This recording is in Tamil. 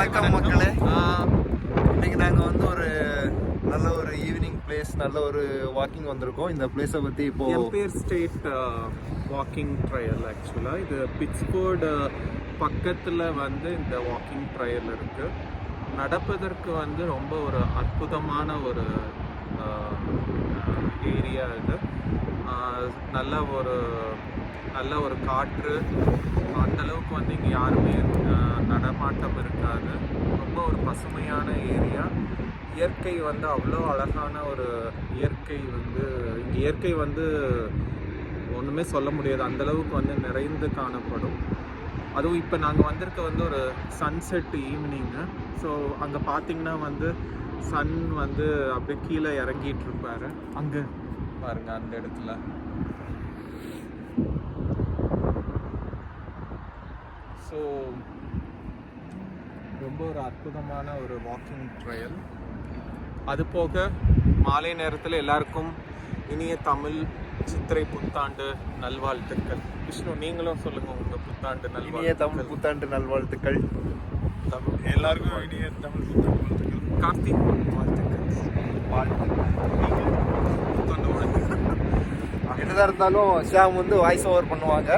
வணக்கம் மக்களே. இன்னைக்கு நாங்கள் வந்து ஒரு நல்ல ஒரு ஈவினிங் பிளேஸ், நல்ல ஒரு வாக்கிங் வந்திருக்கோம். இந்த பிளேஸை பற்றி இப்போ எம்பயர் ஸ்டேட் வாக்கிங் ட்ரையல். ஆக்சுவலாக இது பிட்ஸ்போர்டு பக்கத்தில் வந்து இந்த வாக்கிங் ட்ரையல் இருக்குது. நடப்பதற்கு வந்து ரொம்ப ஒரு அற்புதமான ஒரு ஏரியா இது. நல்ல ஒரு காற்று, அந்தளவுக்கு வந்து இங்கே யாருமே நடமாட்டம் இருக்காது. ரொம்ப ஒரு பசுமையான ஏரியா. இயற்கை வந்து அவ்வளோ அழகான ஒரு இயற்கை வந்து ஒன்றுமே சொல்ல முடியாது, அந்தளவுக்கு வந்து நிறைந்து காணப்படும். அதுவும் இப்போ நாங்கள் வந்திருக்க வந்து ஒரு சன்செட் ஈவினிங்கு. ஸோ அங்கே பார்த்தீங்கன்னா வந்து சன் வந்து அப்படியே கீழே இறங்கிட்டு இருப்பாரு. அங்கே பாருங்க, அந்த இடத்துல ஸோ ரொம்ப ஒரு அற்புதமான ஒரு வாக்கிங் ட்ரையல். அது போக மாலை நேரத்தில் எல்லாருக்கும் இனிய தமிழ் சித்திரை புத்தாண்டு நல்வாழ்த்துக்கள். விஷ்ணு, நீங்களும் சொல்லுங்க உங்க புத்தாண்டு நல்வாழ்த்துக்கள். இனிய தமிழ் புத்தாண்டு நல்வாழ்த்துக்கள். எல்லாருக்கும் இனிய தமிழ் புத்தாண்டு வாழ்த்துக்கள். கார்த்திக், புத்தாண்டு வாழ்த்துக்கள். என்னதான் இருந்தாலும் ஷாம் வந்து வாய்ஸ் ஓவர் பண்ணுவாங்க.